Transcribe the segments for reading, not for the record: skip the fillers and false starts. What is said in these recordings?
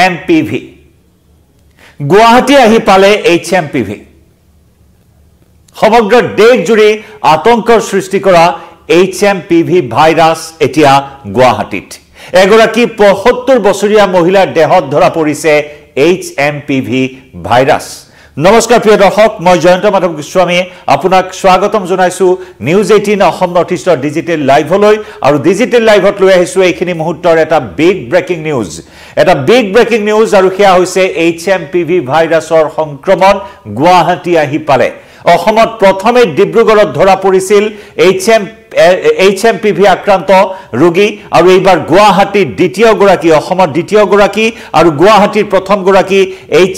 HMPV Guwahati আহি পালে HMPV সমগ্ৰ দেশ জুৰি আতংকৰ সৃষ্টি কৰা HMPV ভাইৰাছ এতিয়া গুৱাহাটীত এগৰাকী ৭৫ বছৰীয়া মহিলাৰ দেহত ধৰা পৰিছে HMPV ভাইৰাছ নমস্কাৰ প্ৰিয় দৰ্শক মই জয়ন্ত মাধৱ গোস্বামী আপোনাক স্বাগতম জনাইছো নিউজ 18 অসম নৰ্থ ইষ্টৰ ডিজিটেল লাইভলৈ আৰু ডিজিটেল লাইভত লৈ আহিছো এইখিনি মুহূৰ্তৰ এটা বিগ ব্ৰেকিং নিউজ আৰু সেয়া হৈছে HMPV ভাইৰাছৰ সংক্ৰমণ গুৱাহাটী আহি পালে অসমত প্ৰথমে ডিব্ৰুগড়ত ধৰা পৰিছিল HMPV আক্ৰান্ত ৰোগী আৰু এইবাৰ গুৱাহাটীৰ দ্বিতীয় গৰাকী আৰু গুৱাহাটীৰ প্ৰথম গৰাকী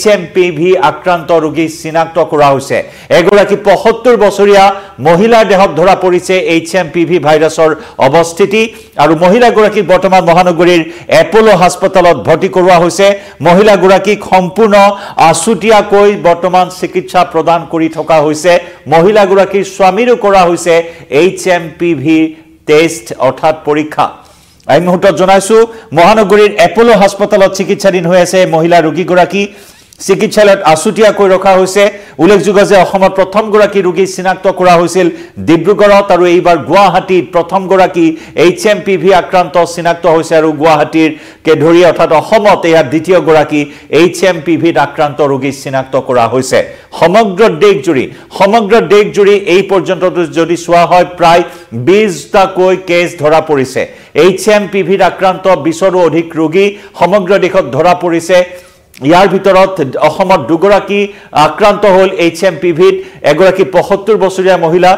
HMPV আক্ৰান্ত ৰোগী চিনাক্ত কৰা হৈছে এগৰাকী ৭৫ বছৰীয়া মহিলাৰ দেহত ধৰা পৰিছে HMPV ভাইৰাছৰ অৱস্থিতি আৰু মহিলা গৰাকী বৰ্তমান মহানগৰীৰ এপোলো হাস্পতালত ভৰ্তি কৰোৱা হৈছে মহিলা গৰাকীক সম্পূৰ্ণ আছুতীয়াকৈ বৰ্তমান চিকিৎসা প্ৰদান কৰি থকা হৈছে মহিলা গৰাকীৰ স্বামীৰো কৰা হৈছে HMPV টেষ্ট অৰ্থাৎ পৰীক্ষা এই মুহূৰ্তত জনাইছো মহানগৰীৰ এপোলো হাস্পতালত চিকিৎসাধীন হৈ আছে মহিলা ৰোগী গৰাকী চিকিৎসালয়ত আছুতীয়াকৈ ৰখা হৈছে উল্লেখযোগ্য যে অসমত প্ৰথম গৰাকী ৰোগী চিনাক্ত কৰা হৈছিল ডিব্ৰুগড়ত আৰু এইবাৰ গুৱাহাটীত প্ৰথম গৰাকী HMPV আক্ৰান্ত চিনাক্ত হৈছে আৰু গুৱাহাটীৰ কে ধৰি অৰ্থাৎ অসমত এয়া দ্বিতীয় গৰাকী HMPV আক্ৰান্ত ৰোগী চিনাক্ত কৰা হৈছে সমগ্ৰ দেশ জুৰি এই পৰ্যন্ত যদি চোৱা হয় প্ৰায় 20টাকৈ কেছ ধৰা পৰিছে HMPV আক্ৰান্ত 20ৰো অধিক ৰোগী সমগ্ৰ দেশত ধৰা পৰিছে ইয়াৰ ভিতৰত অসমত দুগৰাকী আক্ৰান্ত হল HMPV এগৰাকী ৭৫ বছৰীয়া মহিলা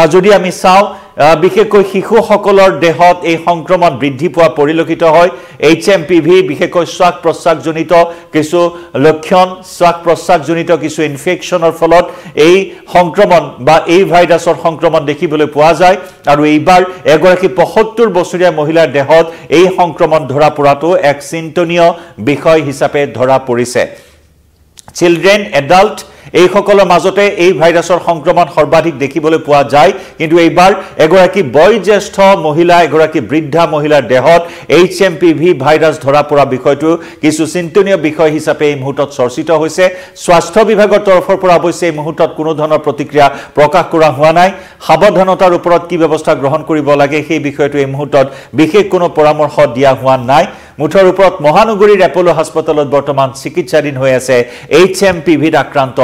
যদি আমি চাও বিশেষকৈ শিশুসকলৰ দেহত এই সংক্ৰমণ বৃদ্ধি পোৱা পৰিলক্ষিত হয় HMPV বিশেষকৈ শ্বাস প্ৰশ্বাসজনিত কিছু লক্ষণ শ্বাস প্ৰশ্বাসজনিত কিছু ইনফেকশনৰ ফলত এই সংক্ৰমণ বা এই ভাইৰাছৰ সংক্ৰমণ দেখিবলৈ পোৱা যায় আৰু এইবাৰ এগৰাকী ৭৫ বছৰীয়া মহিলাৰ দেহত এই সংক্ৰমণ ধৰা পৰাটো এক চিন্তনীয় বিষয় হিচাপে ধৰা পৰিছে চিলড্ৰেন এডাল্ট এই সকলৰ মাজতে এই ভাইৰাছৰ সংক্ৰমণ সৰ্বাধিক দেখিবলৈ পোৱা যায় কিন্তু এইবাৰ এগৰাকী বয়োজ্যেষ্ঠ মহিলা এগৰাকী বৃদ্ধা মহিলাৰ দেহত HMPV ভাইৰাছ ধৰা পৰা বিষয়টো কিছু চিন্তনীয় বিষয় হিচাপে এই মুহূৰ্তত চৰ্চিত হৈছে স্বাস্থ্য বিভাগৰ তৰফৰ পৰা অৱশ্যে এই মুহূৰ্তত কোনো ধৰণৰ প্ৰতিক্ৰিয়া প্ৰকাশ কৰা হোৱা নাই সাৱধানতাৰ ওপৰত কি ব্যৱস্থা গ্ৰহণ কৰিব লাগে সেই বিষয়টো এই মুহূৰ্তত বিশেষ কোনো পৰামৰ্শ দিয়া হোৱা নাই মুঠৰ ওপৰত মহানগৰীৰ এপোলো হাস্পতালত বৰ্তমান চিকিৎসাধীন হৈ আছে HMPV আক্ৰান্ত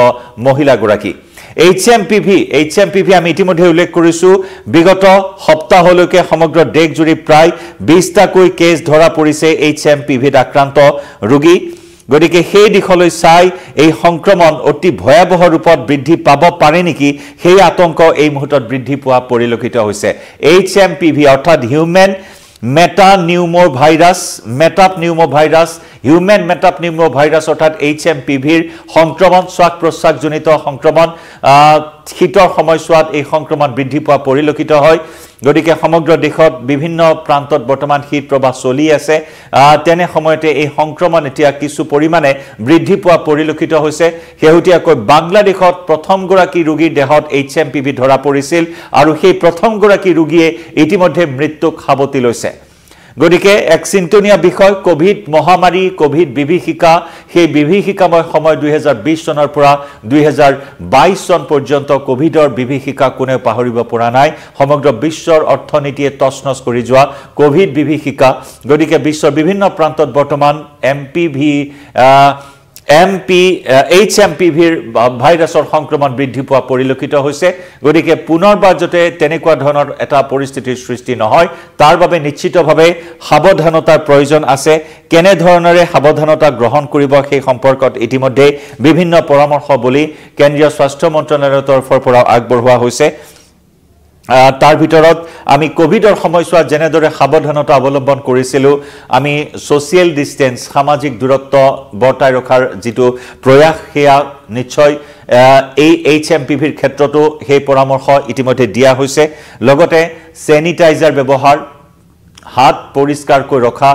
মহিলা গৰাকী HMPV আমি ইতিমধ্যে উল্লেখ কৰিছো বিগত সপ্তাহলৈকে সমগ্ৰ দেশ জুৰি প্ৰায় 20টাকৈ কেছ ধৰা পৰিছে HMPV আক্ৰান্ত ৰোগী গতিকে সেই দিশলৈ চাই এই সংক্ৰমণ অতি ভয়াবহ ৰূপত বৃদ্ধি পাব পাৰে নেকি সেই আতংক এই মুহূৰ্তত বৃদ্ধি পোৱা পৰিলক্ষিত হৈছে HMPV অৰ্থাৎ হিউম্যান মেটাপনিউমোভাইৰাছ অৰ্থাৎ HMPVৰ সংক্ৰমণ শ্বাস প্ৰশ্বাসজনিত সংক্ৰমণ শীতৰ সময়ছোৱাত এই সংক্ৰমণ বৃদ্ধি পোৱা পৰিলক্ষিত হয় গতিকে সমগ্ৰ দেশত বিভিন্ন প্ৰান্তত বৰ্তমান শীত প্ৰবাহ চলি আছে তেনে সময়তে এই সংক্ৰমণ এতিয়া কিছু পৰিমাণে বৃদ্ধি পোৱা পৰিলক্ষিত হৈছে শেহতীয়াকৈ বাংলাদেশত প্ৰথম গৰাকী ৰোগীৰ দেহত HMPV ধৰা পৰিছিল আৰু সেই প্ৰথম গৰাকী ৰোগীয়ে ইতিমধ্যে মৃত্যুক সাৱটি লৈছে গতিকে এক চিন্তনীয় বিষয় কোভিড মহামাৰী কোভিড বিভীষিকা সেই বিভীষিকাময় সময় 2020 চনৰ পৰা 2022 চন পৰ্যন্ত কোভিডৰ বিভীষিকা কোনেও পাহৰিব পৰা নাই সমগ্ৰ বিশ্বৰ অৰ্থনীতিয়ে তছনছ কৰি যোৱা কোভিড বিভীষিকা গতিকে বিশ্বৰ বিভিন্ন প্ৰান্তত বৰ্তমান HMPVৰ ভাইৰাছৰ সংক্ৰমণ বৃদ্ধি পোৱা পৰিলক্ষিত হৈছে গতিকে পুনৰবাৰ যাতে তেনেকুৱা ধৰণৰ এটা পৰিস্থিতিৰ সৃষ্টি নহয় তাৰ বাবে নিশ্চিতভাৱে সাৱধানতাৰ প্ৰয়োজন আছে কেনে ধৰণৰে সাৱধানতা গ্ৰহণ কৰিব সেই সম্পৰ্কত ইতিমধ্যে বিভিন্ন পৰামৰ্শ বুলি কেন্দ্ৰীয় স্বাস্থ্য মন্ত্ৰালয়ৰ তৰফৰ পৰা আগবঢ়োৱা হৈছে তাৰ ভিতৰত আমি কোভিডৰ সময়ছোৱাত যেনেদৰে সাৱধানতা অৱলম্বন কৰিছিলো আমি সোশ্যাল ডিসটেন্স সামাজিক দূৰত্ব বৰ্তাই ৰখাৰ যেটো প্ৰয়াস হেয়া নিশ্চয় এই HMPVৰ ক্ষেত্ৰতো সেই পৰামৰ্শ ইতিমধ্যে দিয়া হৈছে লগতে স্যানিটাইজাৰ ব্যৱহাৰ হাত পৰিষ্কাৰকৈ ৰখা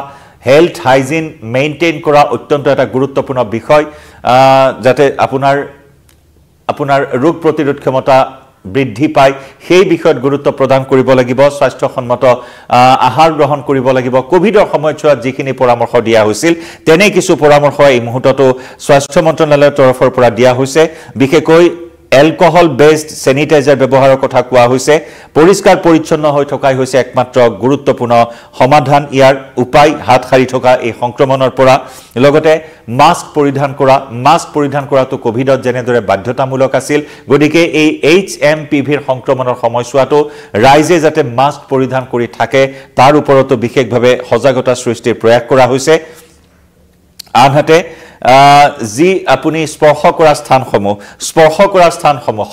হেলথ হাইজিন মেইনটেইন কৰা অত্যন্ত এটা গুৰুত্বপূৰ্ণ বিষয় যাতে আপোনাৰ ৰোগ প্ৰতিৰোধ ক্ষমতা বৃদ্ধি পায় সেই বিষয়ত গুৰুত্ব প্ৰদান কৰিব লাগিব স্বাস্থ্যসন্মত আহাৰ গ্ৰহণ কৰিব লাগিব কোভিডৰ সময়ছোৱাত যিখিনি পৰামৰ্শ দিয়া হৈছিল তেনে কিছু পৰামৰ্শ এই মুহূৰ্ততো স্বাস্থ্য মন্ত্ৰালয়ৰ তৰফৰ পৰা দিয়া হৈছে বিশেষকৈ এলকহল বেসড স্যানিটাইজাৰ ব্যৱহাৰৰ কথা কোৱা হৈছে পৰিষ্কাৰ পৰিচ্ছন্ন হৈ থকাই হৈছে একমাত্ৰ গুৰুত্বপূৰ্ণ সমাধান ইয়াৰ উপায় হাত সাৰি থকা এই সংক্ৰমণৰ পৰা লগতে মাস্ক পৰিধান কৰাটো কোভিডত যেনেদৰে বাধ্যতামূলক আছিল গতিকে এই HMPVৰ সংক্ৰমণৰ সময়ছোৱাটো ৰাইজে যাতে মাস্ক পৰিধান কৰি থাকে তাৰ ওপৰতো বিশেষভাৱে সজাগতা সৃষ্টিৰ প্ৰয়াস কৰা হৈছে আনহাতে যি আপুনি স্পৰ্শ কৰা স্থানসমূহ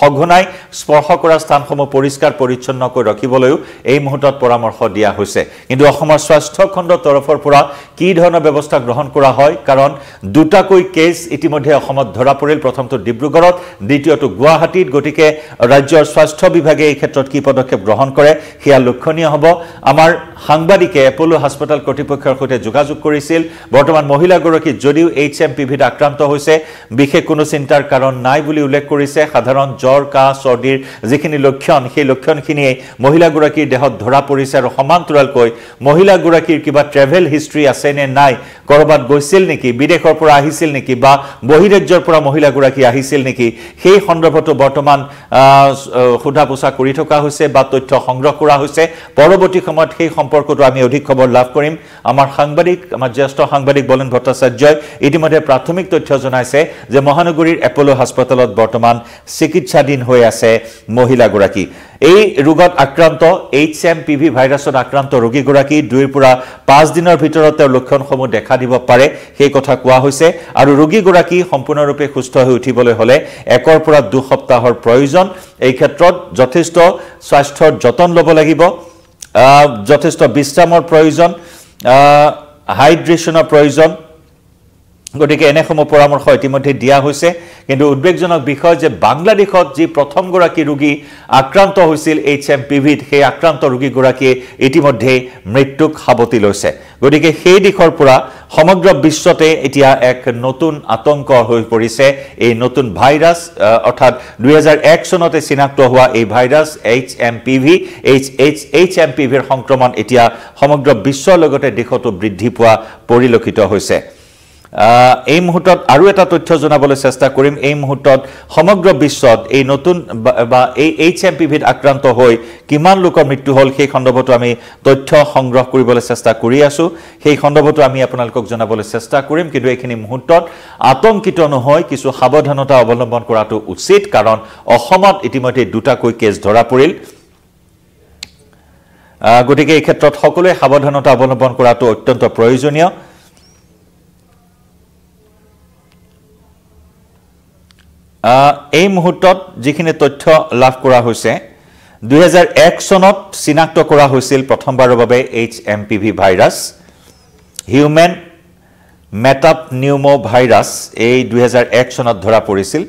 সঘনাই স্পৰ্শ কৰা স্থানসমূহ পৰিষ্কাৰ পৰিচ্ছন্ন কৰি ৰাখিবলৈ এই মুহূৰ্তত পৰামৰ্শ দিয়া হৈছে কিন্তু অসমৰ স্বাস্থ্য খণ্ডৰ তৰফৰ পৰা কি ধৰণৰ ব্যৱস্থা গ্ৰহণ কৰা হয় কাৰণ দুটাকৈ কেছ ইতিমধ্যে অসমত ধৰা পৰিল প্ৰথমটো ডিব্ৰুগড়ত দ্বিতীয়টো গুৱাহাটীত গতিকে ৰাজ্যৰ স্বাস্থ্য বিভাগে এই ক্ষেত্ৰত কি পদক্ষেপ গ্ৰহণ কৰে হিয়া লক্ষণীয় হ'ব আমাৰ সাংবাদিকে এপোলো হাস্পতাল কৰ্তৃপক্ষৰ সৈতে যোগাযোগ কৰিছিল বৰ্তমান মহিলাগৰাকী যদিও HMPVত আক্ৰান্ত হৈছে বিশেষ কোনো চিন্তাৰ কাৰণ নাই বুলি উল্লেখ কৰিছে সাধাৰণ জ্বৰ কাহ চৰ্দিৰ যিখিনি লক্ষণ সেই লক্ষণখিনিয়ে মহিলাগৰাকীৰ দেহত ধৰা পৰিছে আৰু সমান্তৰালকৈ মহিলাগৰাকীৰ কিবা ট্ৰেভেল হিষ্ট্ৰী আছে নে নাই কৰবাত গৈছিল নেকি বিদেশৰ পৰা আহিছিল নেকি বা বহিৰাজ্যৰ পৰা মহিলাগৰাকী আহিছিল নেকি সেই সন্দৰ্ভতো বৰ্তমান খুদা পোছা কৰি থকা হৈছে বা তথ্য সংগ্ৰহ কৰা হৈছে পৰৱৰ্তী সময়ত সেই সম্পৰ্কটো আমি অধিক খবৰ লাভ কৰিম আমাৰ জ্যেষ্ঠ সাংবাদিক বলেন ভট্টাচাৰ্যই ইতিমধ্যে প্ৰাথমিক তথ্য জনাইছে যে মহানগৰীৰ এপোলো হাস্পতালত বৰ্তমান চিকিৎসাধীন হৈ আছে মহিলাগৰাকী এই ৰোগত আক্ৰান্ত HMPV ভাইৰাছত আক্ৰান্ত ৰোগীগৰাকী 2 পৰা 5 দিনৰ ভিতৰত তেওঁৰ লক্ষণসমূহ দেখা দিব পাৰে সেই কথা কোৱা হৈছে আৰু ৰোগীগৰাকী সম্পূৰ্ণৰূপে সুস্থ হৈ উঠিবলৈ হলে 1 পৰা 2 সপ্তাহৰ প্ৰয়োজন এই ক্ষেত্ৰত যথেষ্ট স্বাস্থ্যৰ যতন ল'ব লাগিব যথেষ্ট বিশ্ৰামৰ প্ৰয়োজন হাইড্ৰেশ্যনৰ প্ৰয়োজন গতিকে এনেসমূহ পৰামৰ্শ ইতিমধ্যে দিয়া হৈছে কিন্তু উদ্বেগজনক বিষয় যে বাংলাদেশত যি প্ৰথমগৰাকী ৰোগী আক্ৰান্ত হৈছিল HMPVত সেই আক্ৰান্ত ৰোগীগৰাকীয়ে ইতিমধ্যে মৃত্যুক সাবটি লৈছে গতিকে সেই দিশৰ পৰা সমগ্ৰ বিশ্বতে এতিয়া এক নতুন আতংক হৈ পৰিছে এই নতুন ভাইৰাছ অৰ্থাৎ 2001 চনতে চিনাক্ত হোৱা এই ভাইৰাছ HMPVৰ সংক্ৰমণ এতিয়া সমগ্ৰ বিশ্বৰ লগতে দেশতো বৃদ্ধি পোৱা পৰিলক্ষিত হৈছে এই মুহূৰ্তত আৰু এটা তথ্য জনাবলৈ চেষ্টা কৰিম এই মুহূৰ্তত সমগ্ৰ বিশ্বত এই নতুন বা এই HMPVত আক্ৰান্ত হৈ কিমান লোকৰ মৃত্যু হ'ল সেই সন্দৰ্ভতো আমি তথ্য সংগ্ৰহ কৰিবলৈ চেষ্টা কৰি আছো সেই সন্দৰ্ভতো আমি আপোনালোকক জনাবলৈ চেষ্টা কৰিম কিন্তু এইখিনি মুহূৰ্তত আতংকিত নহয় কিছু সাৱধানতা অৱলম্বন কৰাটো উচিত কাৰণ অসমত ইতিমধ্যে দুটাকৈ কেছ ধৰা পৰিল গতিকে এই ক্ষেত্ৰত সকলোৱে সাৱধানতা অৱলম্বন কৰাটো অত্যন্ত প্ৰয়োজনীয় এই মুহূৰ্তত যিখিনি তথ্য লাভ কৰা হৈছে 2001 চনত চিনাক্ত কৰা হৈছিল প্ৰথমবাৰৰ বাবে HMPV virus human metapneumo virus এই 2001 চনত ধৰা পৰিছিল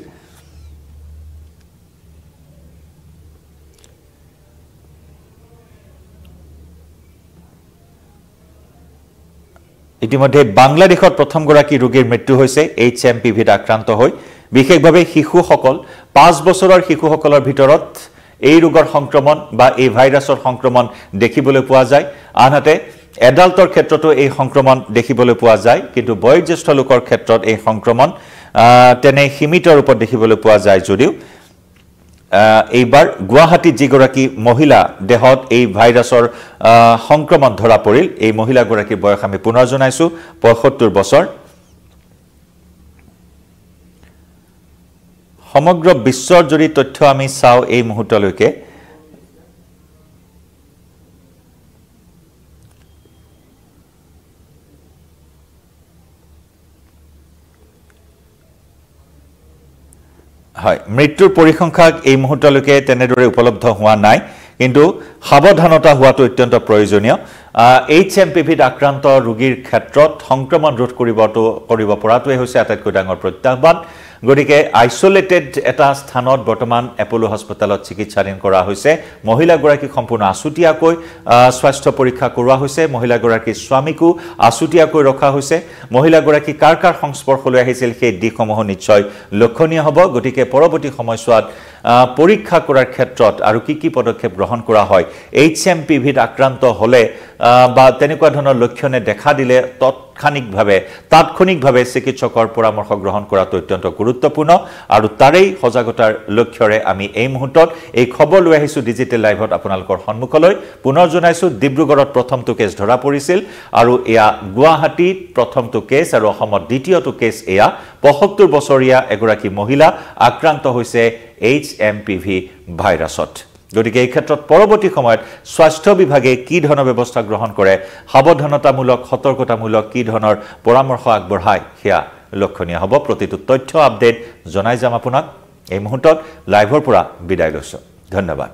ইতিমধ্যে বাংলাদেশত প্ৰথমগৰাকী ৰোগীৰ মৃত্যু হৈছে HMPVত আক্ৰান্ত হৈ বিশেষভাৱে শিশুসকল 5 বছৰৰ শিশুসকলৰ ভিতৰত এই ৰোগৰ সংক্ৰমণ বা এই ভাইৰাছৰ সংক্ৰমণ দেখিবলৈ পোৱা যায় আনহাতে এডাল্টৰ ক্ষেত্ৰতো এই সংক্ৰমণ দেখিবলৈ পোৱা যায় কিন্তু বয়োজ্যেষ্ঠ লোকৰ ক্ষেত্ৰত এই সংক্ৰমণ তেনে সীমিত ৰূপত দেখিবলৈ পোৱা যায় যদিও এইবাৰ গুৱাহাটীত যিগৰাকী মহিলা দেহত এই ভাইৰাছৰ সংক্ৰমণ ধৰা পৰিল এই মহিলাগৰাকীৰ বয়স আমি পুনৰ জনাইছো 75 বছৰ সমগ্ৰ বিশ্বৰ যদি তথ্য আমি চাও এই মুহূৰ্তলৈকে হয় মৃত্যুৰ পৰিসংখ্যা এই মুহূৰ্তলৈকে তেনেদৰে উপলব্ধ হোৱা নাই কিন্তু সাৱধানতা হোৱাটো অত্যন্ত প্ৰয়োজনীয় HMPVত আক্ৰান্ত ৰোগীৰ ক্ষেত্ৰত সংক্ৰমণ ৰোধ কৰিব পৰাটোৱে হৈছে আটাইতকৈ ডাঙৰ প্ৰত্যাহ্বান গতিকে আইসোলেটেড এটা স্থানত বৰ্তমান এপলো হস্পিটেলত চিকিৎসাধীন কৰা হৈছে মহিলাগৰাকী সম্পূৰ্ণ আছুতীয়াকৈ স্বাস্থ্য পৰীক্ষা কৰোৱা হৈছে মহিলাগৰাকী স্বামীকো আছুতীয়াকৈ ৰখা হৈছে মহিলাগৰাকী কাৰ সংস্পৰ্শলৈ আহিছিল সেই দিশসমূহ নিশ্চয় লক্ষণীয় হ'ব গতিকে পৰৱৰ্তী সময়ছোৱাত পৰীক্ষা কৰাৰ ক্ষেত্ৰত আৰু কি পদক্ষেপ গ্ৰহণ কৰা হয় HMPVত আক্ৰান্ত হলে বা তেনেকুৱা ধৰণৰ লক্ষণে দেখা দিলে তাৎক্ষণিকভাৱে চিকিৎসকৰ পৰামৰ্শ গ্ৰহণ কৰাটো অত্যন্ত গুৰুত্বপূৰ্ণ আৰু তাৰেই সজাগতাৰ লক্ষ্যৰে আমি এই মুহূৰ্তত এই খবৰ লৈ আহিছো ডিজিটেল লাইভত আপোনালোকৰ সন্মুখলৈ পুনৰ জনাইছো ডিব্ৰুগড়ত প্ৰথমটো কেছ ধৰা পৰিছিল আৰু এয়া গুৱাহাটীত প্ৰথমটো কেছ আৰু অসমত দ্বিতীয়টো কেছ এয়া ৭৫ বছৰীয়া এগৰাকী মহিলা আক্ৰান্ত হৈছে HMPV ভাইৰাছত গতিকে এই ক্ষেত্ৰত পৰৱৰ্তী সময়ত স্বাস্থ্য বিভাগে কি ধৰণৰ ব্যৱস্থা গ্ৰহণ কৰে সাৱধানতামূলক সতৰ্কতামূলক কি ধৰণৰ পৰামৰ্শ আগবঢ়ায় সেয়া লক্ষণীয় হ'ব প্ৰতিটো তথ্য আপডেট জনাই যাম আপোনাক এই মুহূৰ্তত লাইভৰ পৰা বিদায় লৈছো ধন্যবাদ